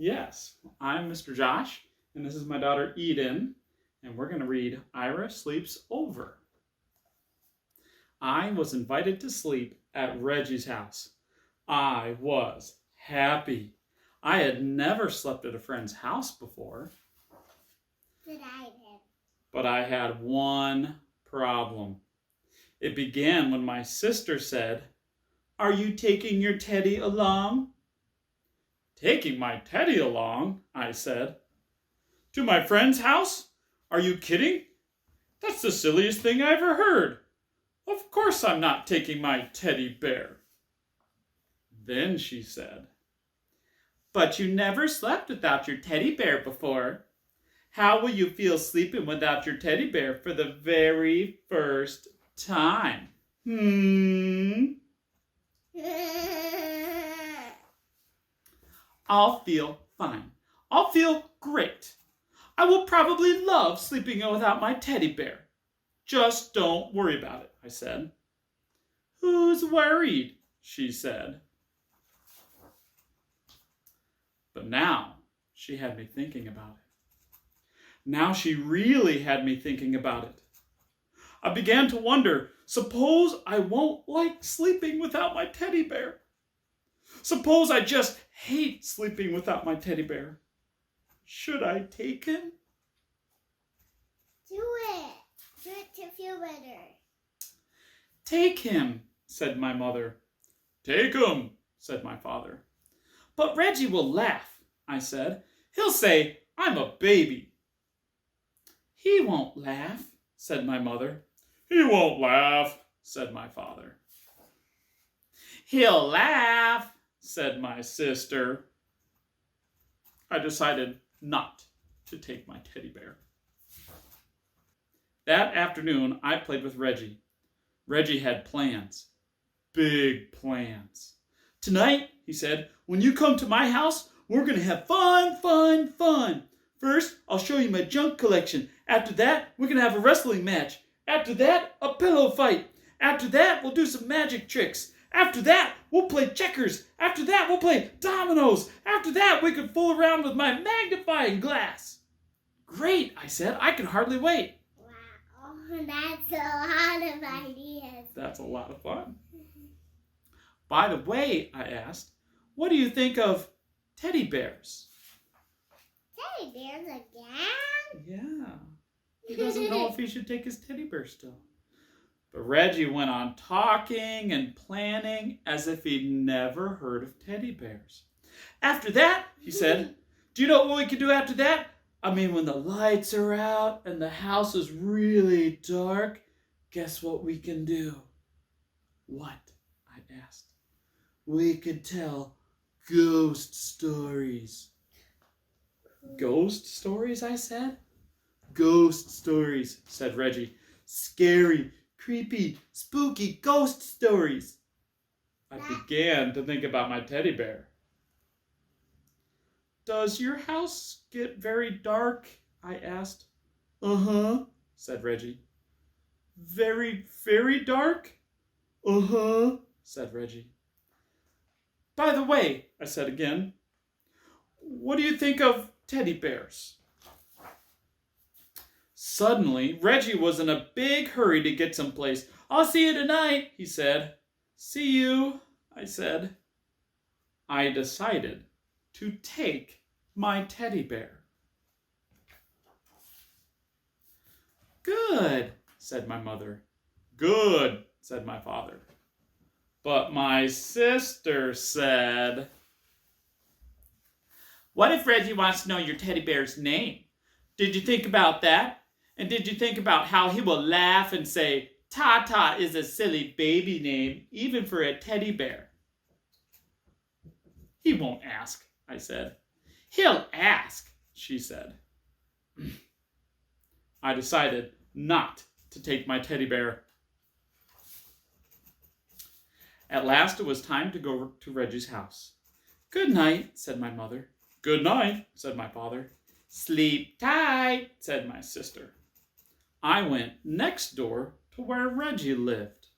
Yes, I'm Mr. Josh, and this is my daughter Eden, and we're going to read Ira Sleeps Over. I was invited to sleep at Reggie's house. I was happy. I had never slept at a friend's house before. But I had one problem. It began when my sister said, "Are you taking your teddy along?" "Taking my teddy along?" I said. "To my friend's house? Are you kidding? That's the silliest thing I ever heard. Of course I'm not taking my teddy bear." Then she said, "But you never slept without your teddy bear before. How will you feel sleeping without your teddy bear for the very first time?" "I'll feel fine. I'll feel great. I will probably love sleeping without my teddy bear. Just don't worry about it," I said. "Who's worried?" she said. But now she had me thinking about it. Now she really had me thinking about it. I began to wonder, suppose I won't like sleeping without my teddy bear? Suppose I just hate sleeping without my teddy bear? Should I take him? Do it. Do it to feel better. "Take him," said my mother. "Take him," said my father. "But Reggie will laugh," I said. "He'll say I'm a baby." "He won't laugh," said my mother. "He won't laugh," said my father. "He'll laugh," said my sister. I decided not to take my teddy bear. That afternoon, I played with Reggie. Reggie had plans. Big plans. "Tonight," he said, "when you come to my house, we're going to have fun. First, I'll show you my junk collection. After that, we're going to have a wrestling match. After that, a pillow fight. After that, we'll do some magic tricks. After that, we'll play checkers. After that, we'll play dominoes. After that, we can fool around with my magnifying glass." "Great," I said. "I can hardly wait." Wow, that's a lot of ideas. That's a lot of fun. "By the way," I asked, "what do you think of teddy bears?" Teddy bears again? Yeah. He doesn't know if he should take his teddy bear still. But Reggie went on talking and planning as if he'd never heard of teddy bears. "After that," he said, "do you know what we can do after that? I mean, when the lights are out and the house is really dark, guess what we can do?" "What?" I asked. "We could tell ghost stories." "Ghost stories?" I said. "Ghost stories," said Reggie. "Scary, creepy, spooky ghost stories." I began to think about my teddy bear. "Does your house get very dark?" I asked. "Uh-huh," said Reggie. "Very, very dark?" "Uh-huh," said Reggie. "By the way," I said again, "what do you think of teddy bears?" Suddenly, Reggie was in a big hurry to get someplace. "I'll see you tonight," he said. "See you," I said. I decided to take my teddy bear. "Good," said my mother. "Good," said my father. But my sister said, "What if Reggie wants to know your teddy bear's name? Did you think about that? And did you think about how he will laugh and say, 'Tata is a silly baby name, even for a teddy bear'?" "He won't ask," I said. "He'll ask," she said. I decided not to take my teddy bear. At last it was time to go to Reggie's house. "Good night," said my mother. "Good night," said my father. "Sleep tight," said my sister. I went next door to where Reggie lived.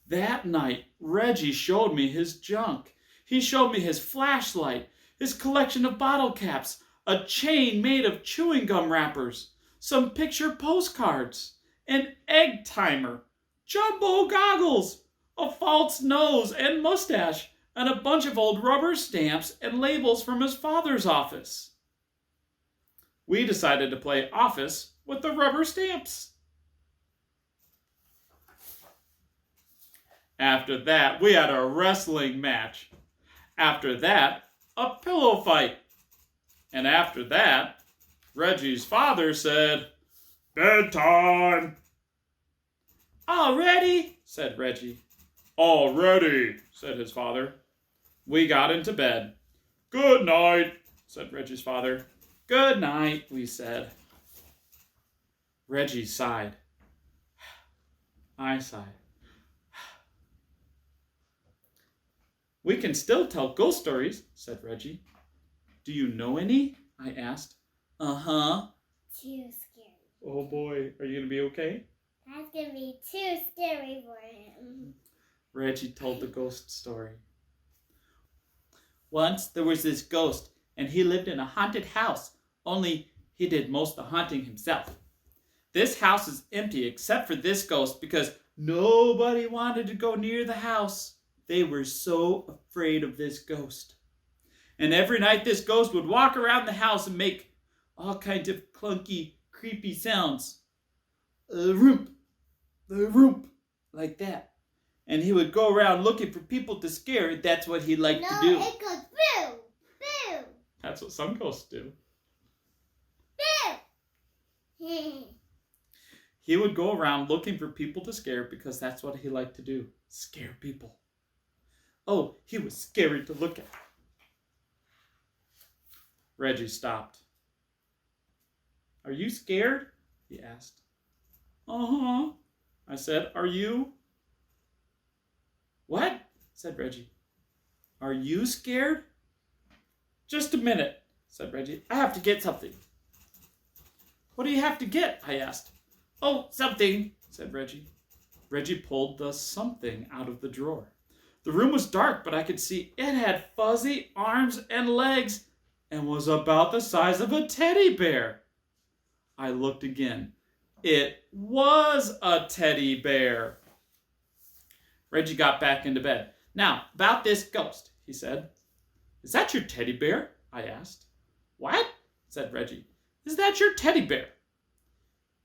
That night, Reggie showed me his junk. He showed me his flashlight, his collection of bottle caps, a chain made of chewing gum wrappers, some picture postcards, an egg timer, jumbo goggles, a false nose and mustache, and a bunch of old rubber stamps and labels from his father's office. We decided to play office with the rubber stamps. After that, we had a wrestling match. After that, a pillow fight. And after that, Reggie's father said, "Bedtime." "Already?" said Reggie. "Already," said his father. We got into bed. "Good night," said Reggie's father. "Good night," we said. Reggie sighed. I sighed. "We can still tell ghost stories," said Reggie. "Do you know any?" I asked. "Uh-huh." Too scary. "Oh boy, are you going to be okay?" That's going to be too scary for him. Reggie told the ghost story. "Once there was this ghost, and he lived in a haunted house, only he did most of the haunting himself. This house is empty except for this ghost because nobody wanted to go near the house. They were so afraid of this ghost. And every night this ghost would walk around the house and make all kinds of clunky, creepy sounds. Roomp, roomp, like that. And he would go around looking for people to scare. That's what he liked to do." No, it goes boo, boo, That's what some ghosts do. boo. He would go around looking for people to scare because that's what he liked to do. Scare people. Oh, he was scary to look at. Reggie stopped. "Are you scared?" he asked. "Uh-huh," I said. "Are you?" "What?" said Reggie. "Are you scared?" "Just a minute," said Reggie. "I have to get something." "What do you have to get?" I asked. "Oh, something," said Reggie. Reggie pulled the something out of the drawer. The room was dark, but I could see it had fuzzy arms and legs and was about the size of a teddy bear. I looked again. It was a teddy bear. Reggie got back into bed. "Now, about this ghost," he said. "Is that your teddy bear?" I asked. "What?" said Reggie. "Is that your teddy bear?"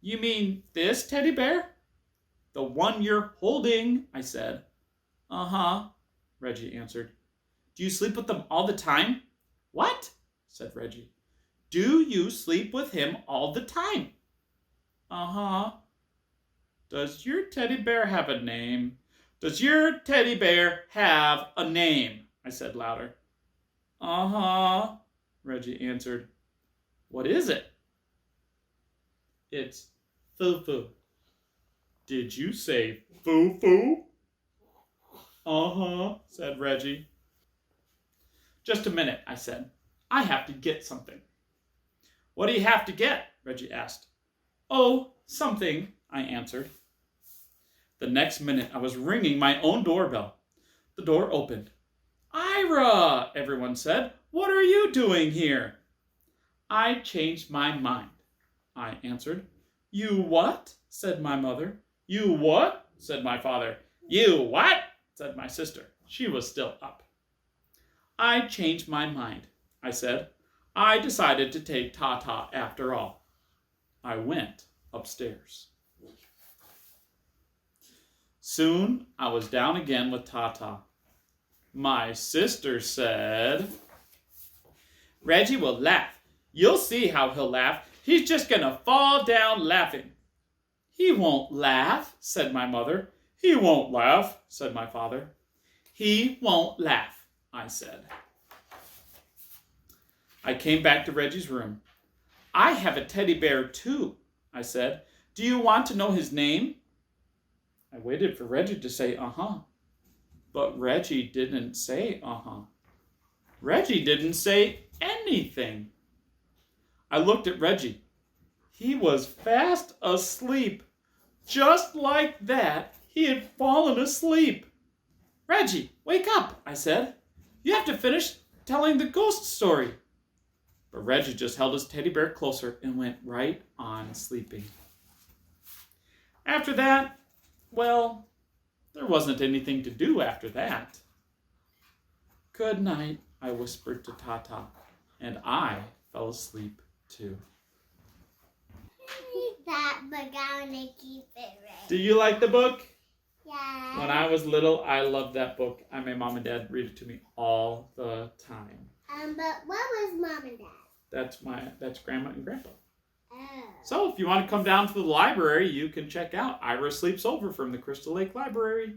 "You mean this teddy bear?" "The one you're holding," I said. "Uh-huh," Reggie answered. "Do you sleep with them all the time?" "What?" said Reggie. "Do you sleep with him all the time?" "Uh-huh." "Does your teddy bear have a name?" "Does your teddy bear have a name?" I said louder. "Uh-huh," Reggie answered. "What is it?" "It's Foo-Foo." "Did you say Foo-Foo?" "Uh-huh," said Reggie. "Just a minute," I said. "I have to get something." "What do you have to get?" Reggie asked. "Oh, something," I answered. The next minute I was ringing my own doorbell. The door opened. "Ira," everyone said. "What are you doing here?" "I changed my mind," I answered. "You what?" said my mother. "You what?" said my father. "You what?" said my sister. She was still up. "I changed my mind," I said. "I decided to take Tata after all." I went upstairs. Soon I was down again with Tata. My sister said, "Reggie will laugh. You'll see how he'll laugh. He's just going to fall down laughing." "He won't laugh," said my mother. "He won't laugh," said my father. "He won't laugh," I said. I came back to Reggie's room. "I have a teddy bear too," I said. "Do you want to know his name?" I waited for Reggie to say uh-huh. But Reggie didn't say uh-huh. Reggie didn't say anything. I looked at Reggie. He was fast asleep. Just like that, he had fallen asleep. "Reggie, wake up," I said. You have to finish telling the ghost story. But Reggie just held his teddy bear closer and went right on sleeping. After that, well, there wasn't anything to do after that. Good night, I whispered to Tata, and I fell asleep too. That book, I want to keep it right. Do you like the book? Yeah. When I was little, I loved that book. I made Mom and Dad read it to me all the time. But what was Mom and Dad? That's Grandma and Grandpa. Oh. So if you want to come down to the library, you can check out Ira Sleeps Over from the Crystal Lake Library.